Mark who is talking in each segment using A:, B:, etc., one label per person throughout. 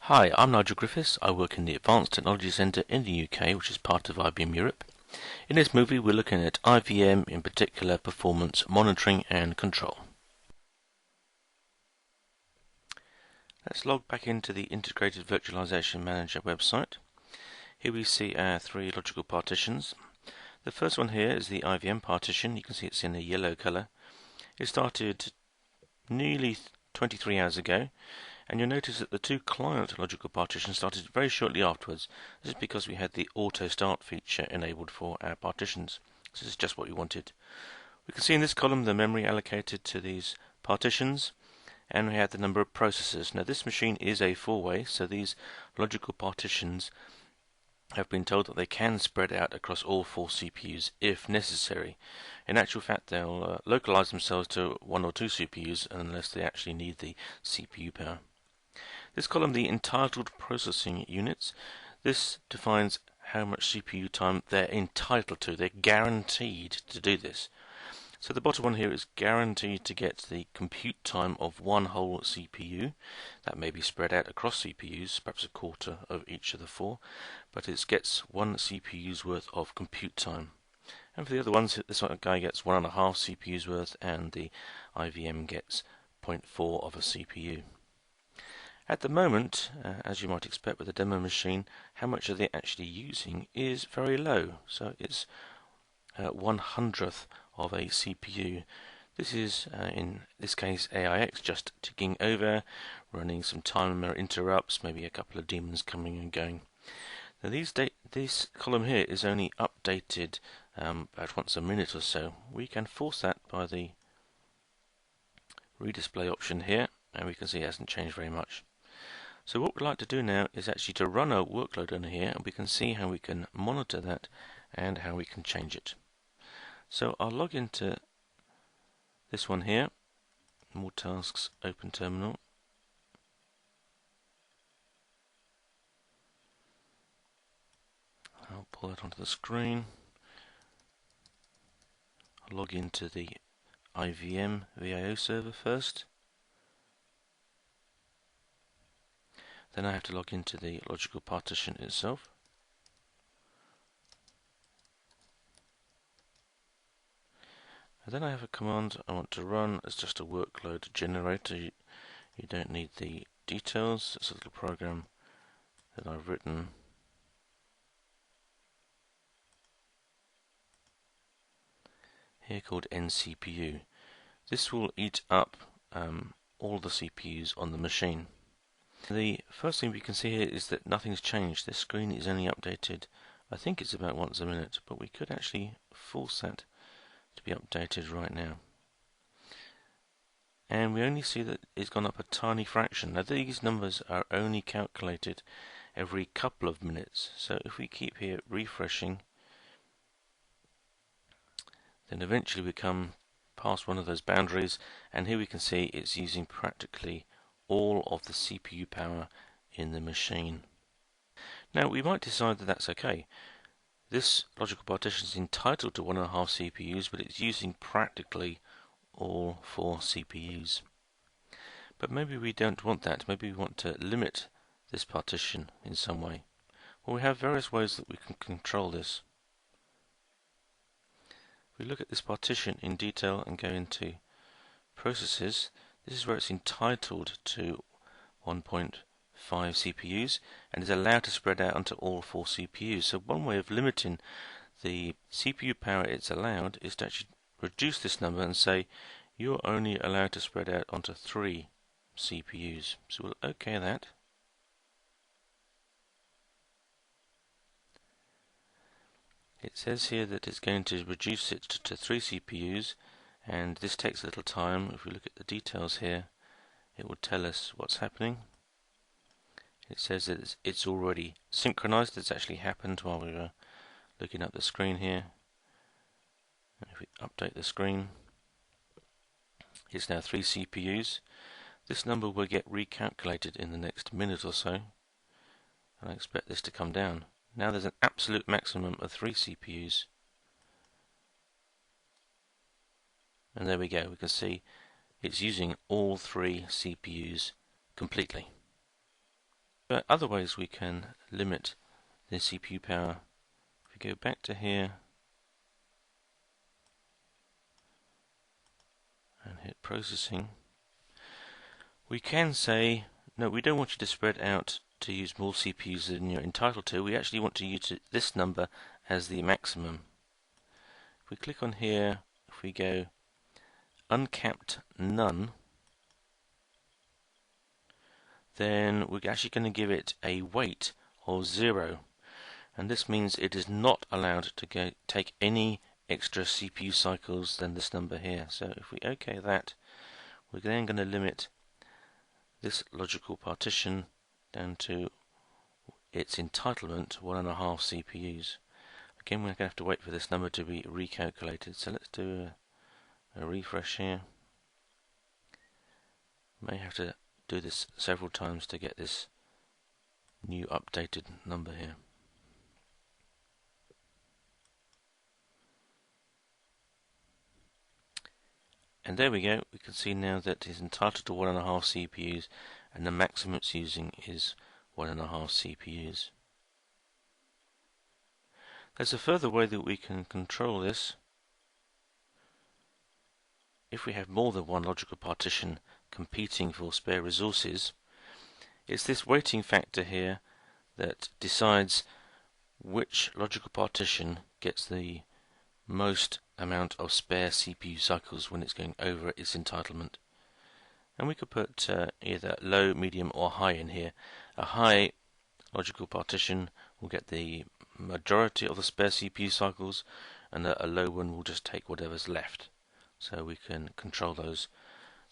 A: Hi, I'm Nigel Griffiths. I work in the Advanced Technology Centre in the UK, which is part of IVM Europe. In this movie, we're looking at IVM, in particular performance monitoring and control. Let's log back into the Integrated Virtualization Manager website. Here we see our three logical partitions. The first one here is the IVM partition. You can see it's in a yellow colour. It started nearly 23 hours ago. And you'll notice that the two client logical partitions started very shortly afterwards. This is because we had the auto start feature enabled for our partitions. This is just what we wanted. We can see in this column the memory allocated to these partitions, and we have the number of processors. Now this machine is a four-way, so these logical partitions have been told that they can spread out across all four CPUs if necessary. In actual fact, they'll localize themselves to one or two CPUs unless they actually need the CPU power. This column, the entitled processing units, this defines how much CPU time they're entitled to. They're guaranteed to do this. So the bottom one here is guaranteed to get the compute time of one whole CPU. That may be spread out across CPUs, perhaps a quarter of each of the four, but it gets one CPU's worth of compute time. And for the other ones, this guy gets 1.5 CPU's worth, and the IVM gets 0.4 of a CPU. At the moment, as you might expect with a demo machine, how much are they actually using is very low. So it's 1/100th of a CPU. This is, in this case, AIX just ticking over, running some timer interrupts, maybe a couple of daemons coming and going. Now this column here is only updated about once a minute or so. We can force that by the redisplay option here, and we can see it hasn't changed very much. So what we'd like to do now is actually to run a workload on here, and we can see how we can monitor that and how we can change it. So I'll log into this one here, more tasks, open terminal. I'll pull that onto the screen. I'll log into the IVM VIO server first. Then I have to log into the logical partition itself. And then I have a command I want to run. It's just a workload generator. You don't need the details. It's a little program that I've written here called NCPU. This will eat up all the CPUs on the machine. The first thing we can see here is that nothing's changed. This screen is only updated, I think it's about once a minute, but we could actually force that to be updated right now. And we only see that it's gone up a tiny fraction. Now these numbers are only calculated every couple of minutes, so if we keep here refreshing, then eventually we come past one of those boundaries, and here we can see it's using practically all of the CPU power in the machine. Now we might decide that that's okay. This logical partition is entitled to 1.5 CPUs, but it's using practically all 4 CPUs. But maybe we don't want that. Maybe we want to limit this partition in some way. Well, we have various ways that we can control this. If we look at this partition in detail and go into processes, this is where it's entitled to 1.5 CPUs and is allowed to spread out onto all 4 CPUs. So one way of limiting the CPU power it's allowed is to actually reduce this number and say you're only allowed to spread out onto 3 CPUs. So we'll OK that. It says here that it's going to reduce it to 3 CPUs, and this takes a little time. If we look at the details here, it will tell us what's happening. It says that it's already synchronized. It's actually happened while we were looking up the screen here. And if we update the screen, it's now 3 CPUs. This number will get recalculated in the next minute or so, and I expect this to come down. Now there's an absolute maximum of 3 CPUs. And there we go, we can see it's using all 3 CPUs completely. But other ways we can limit the CPU power. If we go back to here and hit processing, we can say, no, we don't want you to spread out to use more CPUs than you're entitled to. We actually want to use this number as the maximum. If we click on here, if we go uncapped none, then we're actually going to give it a weight of 0. And this means it is not allowed to take any extra CPU cycles than this number here. So if we OK that, we're then going to limit this logical partition down to its entitlement 1.5 CPUs. Again, we're going to have to wait for this number to be recalculated. So let's do a refresh here. May have to do this several times to get this new updated number here. And there we go. We can see now that it's entitled to 1.5 CPUs, and the maximum it's using is 1.5 CPUs. There's a further way that we can control this. If we have more than one logical partition competing for spare resources, it's this weighting factor here that decides which logical partition gets the most amount of spare CPU cycles when it's going over its entitlement. And we could put either low, medium or high in here. A high logical partition will get the majority of the spare CPU cycles, and a low one will just take whatever's left. So we can control those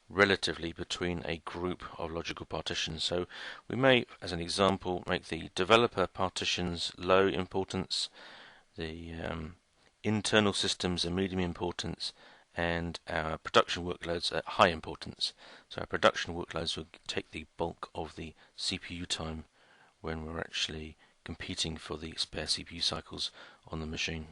A: relatively between a group of logical partitions. So we may, as an example, make the developer partitions low importance, the internal systems are medium importance, and our production workloads are high importance. So our production workloads will take the bulk of the CPU time when we're actually competing for the spare CPU cycles on the machine.